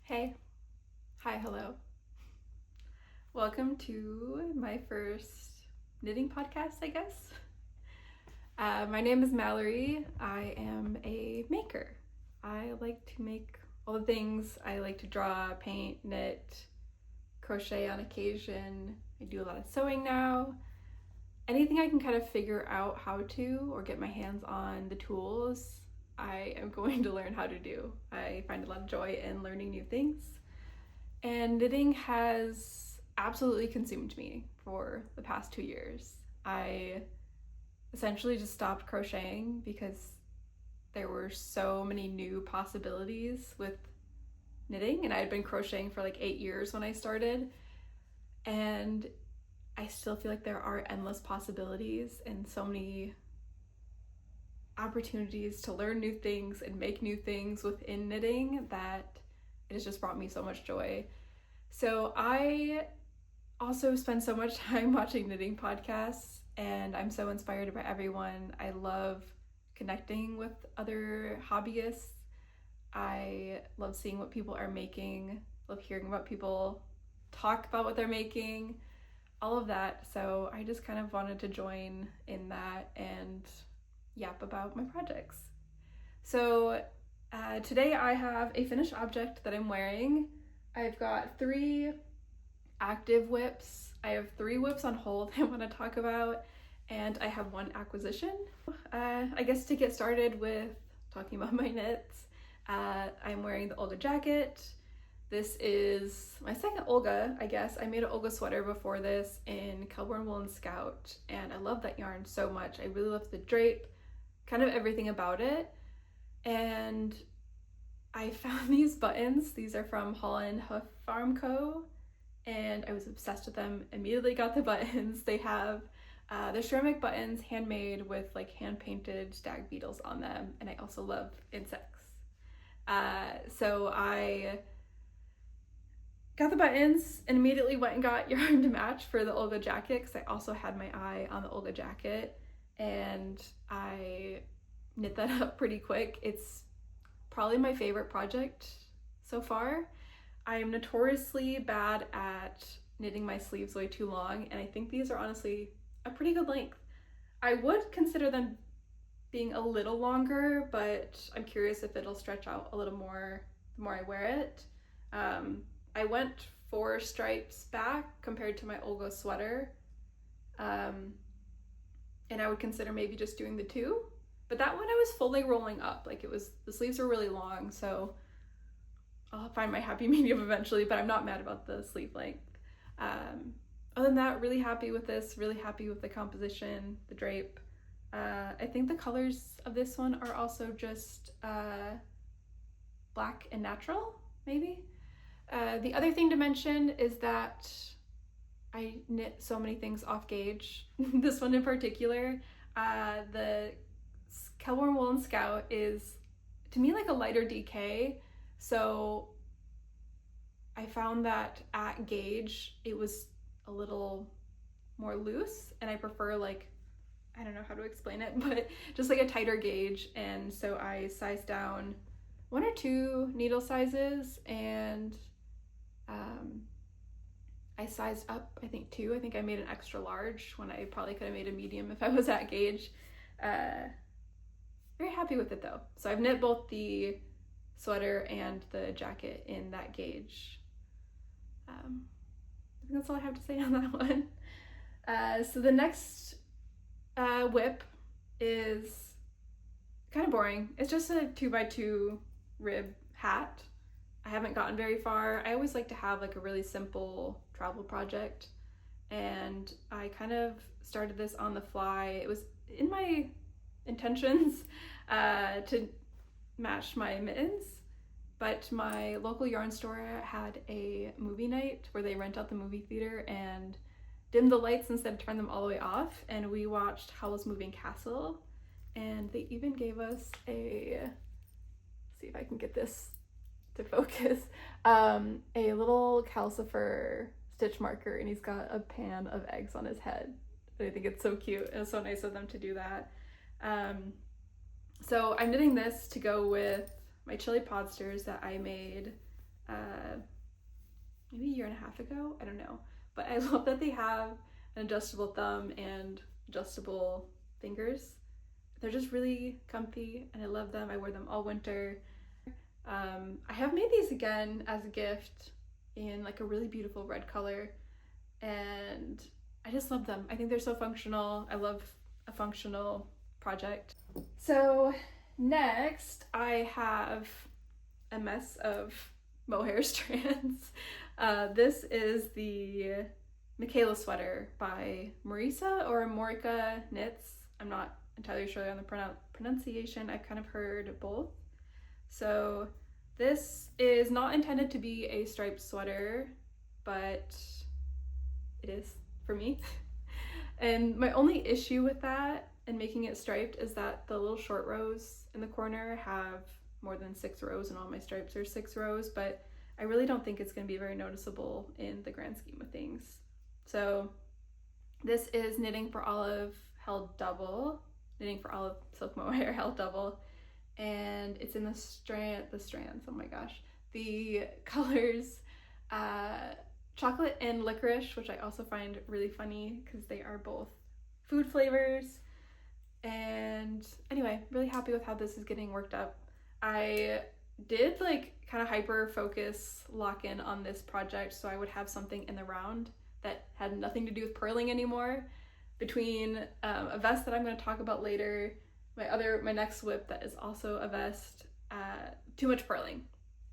Hey, hi, hello. Welcome to my first knitting podcast, I guess. My name is Mallory. I am a maker. I like to make all the things. I like to draw, paint, knit, crochet on occasion. I do a lot of sewing now. Anything I can kind of figure out how to or get my hands on the tools, I am going to learn how to do. I find a lot of joy in learning new things. And knitting has absolutely consumed me for the past 2 years. I essentially just stopped crocheting because there were so many new possibilities with knitting, and I had been crocheting for like 8 years when I started, and I still feel like there are endless possibilities and so many opportunities to learn new things and make new things within knitting that it has just brought me so much joy. So I also spend so much time watching knitting podcasts, and I'm so inspired by everyone. I love connecting with other hobbyists. I love seeing what people are making, love hearing about people talk about what they're making, all of that. So I just kind of wanted to join in that and yap about my projects. So today I have a finished object that I'm wearing. I've got 3 active whips. I have 3 whips on hold I want to talk about, and I have 1 acquisition. I guess to get started with talking about my knits, I'm wearing the Olga jacket. This is my second Olga, I guess. I made an Olga sweater before this in Kelbourne Woolens Scout, and I love that yarn so much. I really love the drape, kind of everything about it. And I found these buttons. These are from Haulin Hoof Farm Co. And I was obsessed with them. Immediately got the buttons. They have they're ceramic buttons, handmade with like hand-painted stag beetles on them. And I also love insects. So I got the buttons and immediately went and got yarn to match for the Olga jacket, because I also had my eye on the Olga jacket. And I knit that up pretty quick. It's probably my favorite project so far. I am notoriously bad at knitting my sleeves way too long, and I think these are honestly a pretty good length. I would consider them being a little longer, but I'm curious if it'll stretch out a little more the more I wear it. I went 4 stripes back compared to my Olga sweater, and I would consider maybe just doing the 2. But that one I was fully rolling up. Like, it was, the sleeves were really long, so I'll find my happy medium eventually, but I'm not mad about the sleeve length. Other than that, really happy with this, really happy with the composition, the drape. I think the colors of this one are also just black and natural, maybe. The other thing to mention is that I knit so many things off gauge. This one in particular, the Kelbourne Woolens Scout is, to me, like a lighter DK, so I found that at gauge it was a little more loose, and I prefer, like, I don't know how to explain it, but just like a tighter gauge. And so I sized down 1 or 2 needle sizes, and I sized up, I think 2. I think I made an extra large when I probably could have made a medium if I was at gauge. Very happy with it though. So I've knit both the sweater and the jacket in that gauge. I think that's all I have to say on that one. So the next whip is kind of boring. It's just a 2x2 rib hat. I haven't gotten very far. I always like to have like a really simple travel project, and I kind of started this on the fly. It was in my intentions to match my mittens, but my local yarn store had a movie night where they rent out the movie theater and dim the lights instead of turn them all the way off, and we watched Howl's Moving Castle, and they even gave us a, see if I can get this to focus, a little calcifer stitch marker, and he's got a pan of eggs on his head. And I think it's so cute, and it's so nice of them to do that. So I'm knitting this to go with my chili podsters that I made maybe a year and a half ago, I don't know. But I love that they have an adjustable thumb and adjustable fingers. They're just really comfy and I love them. I wear them all winter. I have made these again as a gift in like a really beautiful red color and I just love them. I think they're so functional. I love a functional project. So next I have a mess of mohair strands. This is the Micaela sweater by Moreca or Moreca Knits. I'm not entirely sure on the pronunciation. I've kind of heard both. So this is not intended to be a striped sweater, but it is for me. And my only issue with that and making it striped is that the little short rows in the corner have more than 6 rows and all my stripes are 6 rows, but I really don't think it's going to be very noticeable in the grand scheme of things. So this is Knitting for Olive held double, Knitting for Olive Silk Mohair held double, and it's in the strands, oh my gosh, the colors chocolate and licorice, which I also find really funny because they are both food flavors. And anyway, really happy with how this is getting worked up. I did like kind of hyper focus lock in on this project so I would have something in the round that had nothing to do with purling anymore, between a vest that I'm going to talk about later, my next whip that is also a vest, too much purling,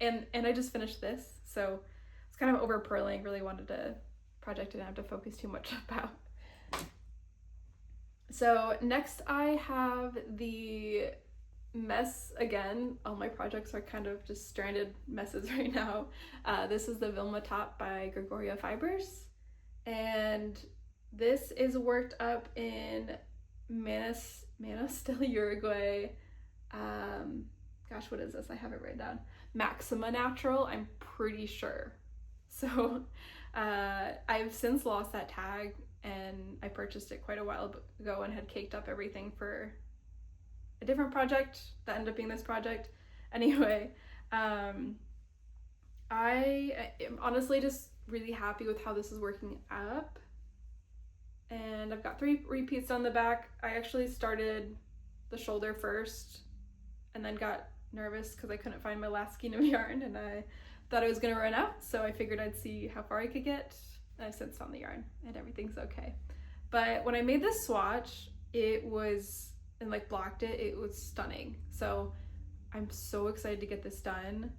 and I just finished this, so it's kind of over purling. Really wanted a project I didn't have to focus too much about. So next I have the mess again. All my projects are kind of just stranded messes right now. This is the Vilma top by Gregoria Fibers, and this is worked up in Manos, still Uruguay. Gosh, what is this? I have it written down. Maxima natural, I'm pretty sure. So I've since lost that tag and I purchased it quite a while ago and had caked up everything for a different project that ended up being this project. Anyway, I am honestly just really happy with how this is working up. And I've got 3 repeats on the back. I actually started the shoulder first and then got nervous because I couldn't find my last skein of yarn and I thought I was gonna run out, so I figured I'd see how far I could get. And I've since found the yarn and everything's okay. But when I made this swatch, it was, and like blocked it was stunning. So I'm so excited to get this done.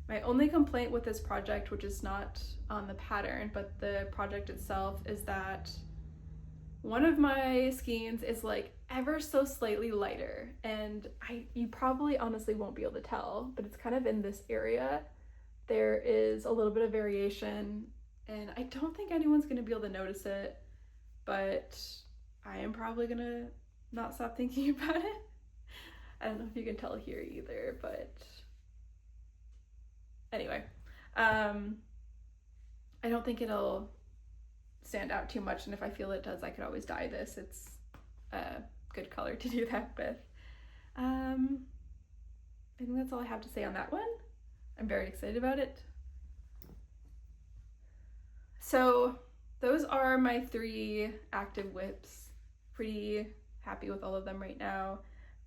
My only complaint with this project, which is not on the pattern, but the project itself, is that one of my skeins is like ever so slightly lighter, and you probably honestly won't be able to tell, but it's kind of in this area. There is a little bit of variation, and I don't think anyone's gonna be able to notice it, but I am probably gonna not stop thinking about it. I don't know if you can tell here either, but anyway, I don't think it'll stand out too much, and if I feel it does, I could always dye this. It's a good color to do that with. I think that's all I have to say on that one. I'm very excited about it. So those are my 3 active whips. Pretty happy with all of them right now,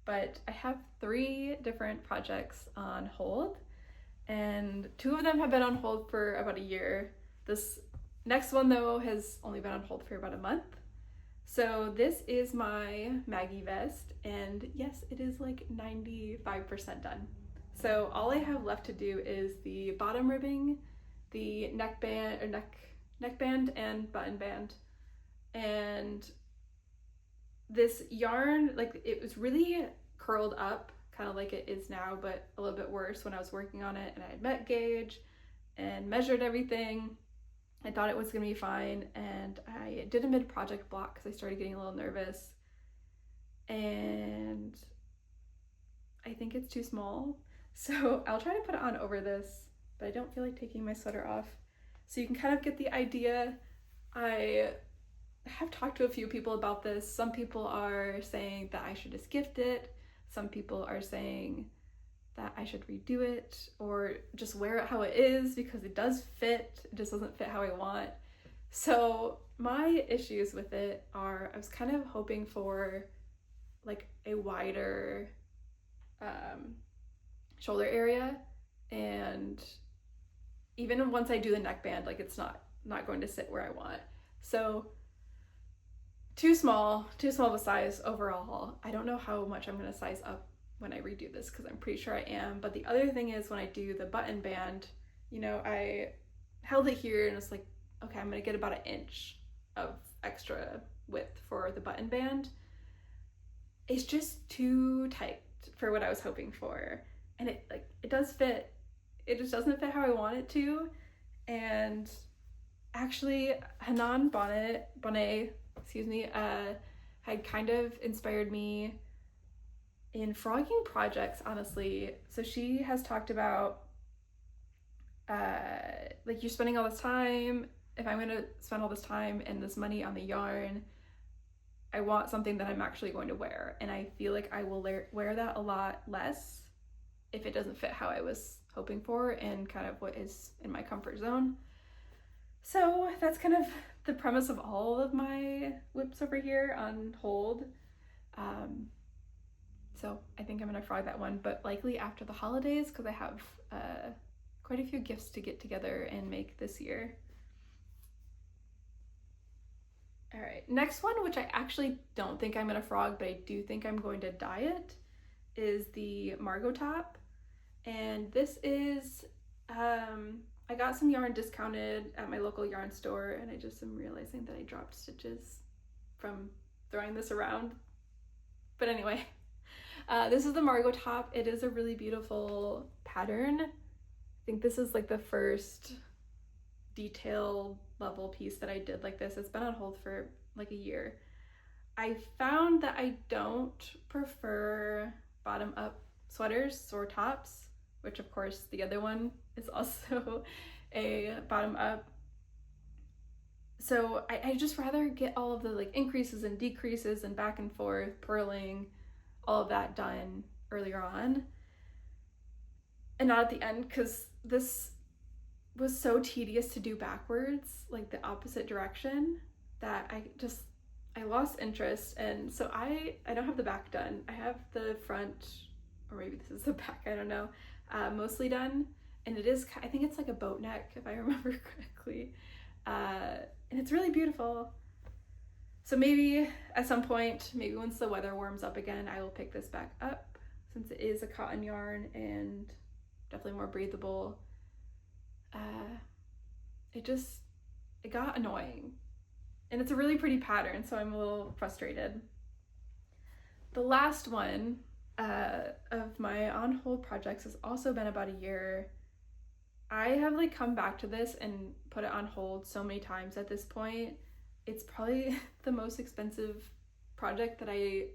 but I have 3 different projects on hold, and 2 of them have been on hold for about a year. This next one though has only been on hold for about a month. So this is my Maggie vest, and yes, it is like 95% done. So all I have left to do is the bottom ribbing, the neckband and button band. And this yarn, like, it was really curled up, kind of like it is now, but a little bit worse when I was working on it, and I had met gauge and measured everything. I thought it was gonna be fine, and I did a mid-project block because I started getting a little nervous, and I think it's too small. So I'll try to put it on over this, but I don't feel like taking my sweater off. So you can kind of get the idea. I have talked to a few people about this. Some people are saying that I should just gift it. Some people are saying that I should redo it or just wear it how it is, because it does fit, it just doesn't fit how I want. So my issues with it are, I was kind of hoping for like a wider shoulder area, and even once I do the neckband, like it's not going to sit where I want. So too small of a size overall. I don't know how much I'm gonna size up when I redo this, because I'm pretty sure I am. But the other thing is, when I do the button band, you know, I held it here and it's like, okay, I'm gonna get about 1 inch of extra width for the button band. It's just too tight for what I was hoping for. And it does fit. It just doesn't fit how I want it to. And actually, Hanan Bonnet, had kind of inspired me in frogging projects, honestly. So she has talked about, like, you're spending all this time. If I'm gonna spend all this time and this money on the yarn, I want something that I'm actually going to wear. And I feel like I will wear that a lot less if it doesn't fit how I was hoping for and kind of what is in my comfort zone. So that's kind of the premise of all of my whips over here on hold. So I think I'm gonna frog that one, but likely after the holidays, because I have quite a few gifts to get together and make this year. All right, next one, which I actually don't think I'm gonna frog, but I do think I'm going to dye it, is the Margaux top. And this is, I got some yarn discounted at my local yarn store, and I just am realizing that I dropped stitches from throwing this around. But anyway, this is the Margaux top. It is a really beautiful pattern. I think this is like the first detail level piece that I did like this. It's been on hold for like a year. I found that I don't prefer bottom up sweaters or tops, which of course the other one is also a bottom up. So I just rather get all of the like increases and decreases and back and forth, purling, all of that done earlier on and not at the end, because this was so tedious to do backwards, like the opposite direction, that I lost interest. And so I don't have the back done. I have the front, or maybe this is the back, I don't know, mostly done. And it is, I think it's like a boat neck, if I remember correctly. And it's really beautiful. So maybe at some point, maybe once the weather warms up again, I will pick this back up, since it is a cotton yarn and definitely more breathable. It got annoying. And it's a really pretty pattern, so I'm a little frustrated. The last one of my on hold projects has also been about a year. I have like come back to this and put it on hold so many times at this point. It's probably the most expensive project that I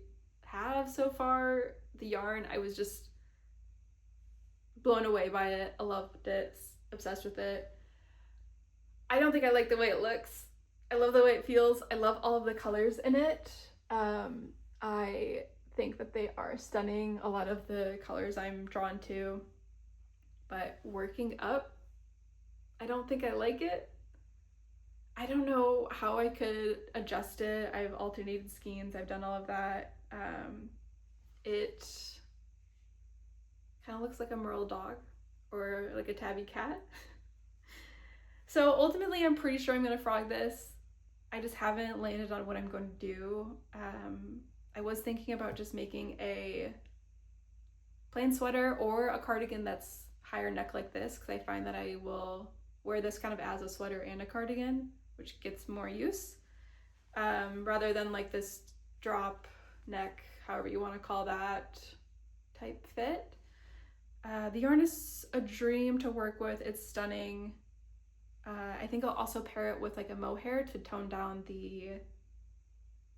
have so far. The yarn, I was just blown away by it. I loved it, obsessed with it. I don't think I like the way it looks. I love the way it feels. I love all of the colors in it. I think that they are stunning, a lot of the colors I'm drawn to. But working up, I don't think I like it. I don't know how I could adjust it. I've alternated skeins, I've done all of that. It kind of looks like a merle dog or like a tabby cat. So ultimately, I'm pretty sure I'm gonna frog this. I just haven't landed on what I'm going to do. I was thinking about just making a plain sweater or a cardigan that's higher neck like this, because I find that I will wear this kind of as a sweater and a cardigan, which gets more use, rather than like this drop neck, however you want to call that, type fit. The yarn is a dream to work with. It's stunning. I think I'll also pair it with like a mohair to tone down the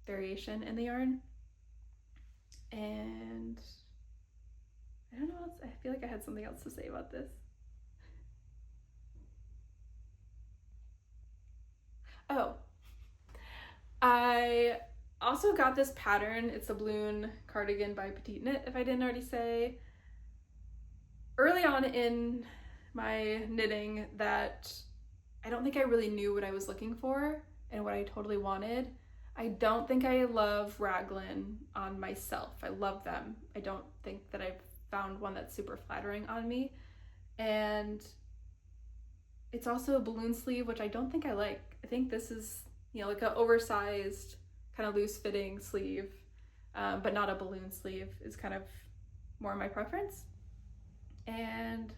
variation in the yarn. And I don't know what else. I feel like I had something else to say about this. Oh, I also got this pattern. It's a balloon cardigan by Petite, if I didn't already say. early on in my knitting that I don't think I really knew what I was looking for and what I totally wanted. I don't think I love raglan on myself. I love them. I don't think that I've found one that's super flattering on me. And it's also a balloon sleeve, which I don't think I like. I think this is, you know, like an oversized, kind of loose fitting sleeve, but not a balloon sleeve is kind of more my preference. And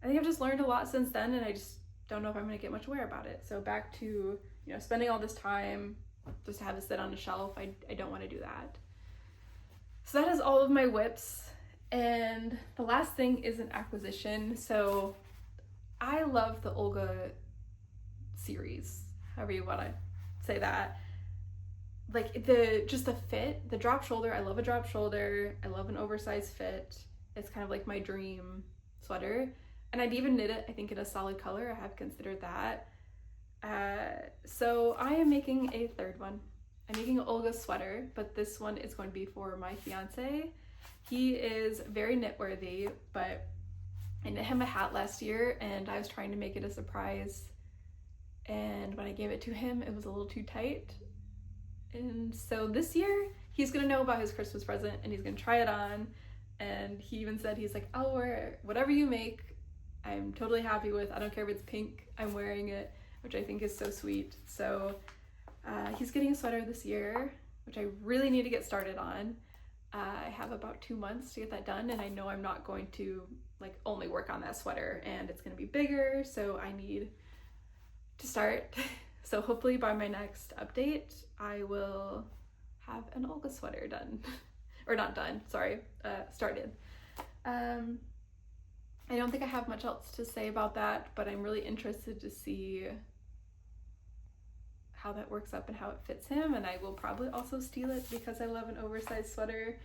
I think I've just learned a lot since then, and I just don't know if I'm gonna get much wear about it. So back to, you know, spending all this time just to have it sit on a shelf, I don't want to do that. So that is all of my whips. And the last thing is an acquisition. So I love the Olga series, however you want to say that. Like just the fit, the drop shoulder. I love a drop shoulder. I love an oversized fit. It's kind of like my dream sweater. And I'd even knit it, I think, in a solid color. I have considered that. So I am making a third one. I'm making an Olga sweater, but this one is going to be for my fiance. He is very knit worthy, but I knit him a hat last year and I was trying to make it a surprise. And when I gave it to him, it was a little too tight. And so this year, he's gonna know about his Christmas present and he's gonna try it on. And he even said, he's like, I'll wear whatever you make. I'm totally happy with. I don't care if it's pink, I'm wearing it, which I think is so sweet. So he's getting a sweater this year, which I really need to get started on. I have about 2 months to get that done, and I know I'm not going to like only work on that sweater, and it's gonna be bigger, so I need to start. So hopefully by my next update, I will have an Olga sweater done. Or not done, sorry, started. I don't think I have much else to say about that, but I'm really interested to see how that works up and how it fits him, and I will probably also steal it because I love an oversized sweater.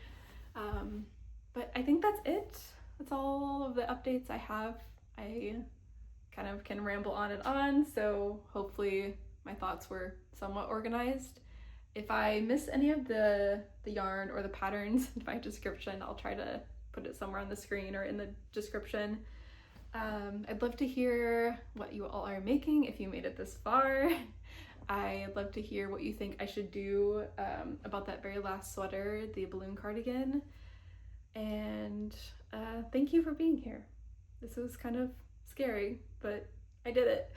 But I think that's it. That's all of the updates I have. I kind of can ramble on and on, so hopefully my thoughts were somewhat organized. If I miss any of the yarn or the patterns in my description, I'll try to put it somewhere on the screen or in the description. I'd love to hear what you all are making if you made it this far. I'd love to hear what you think I should do about that very last sweater, the balloon cardigan. And thank you for being here. This was kind of scary, but I did it.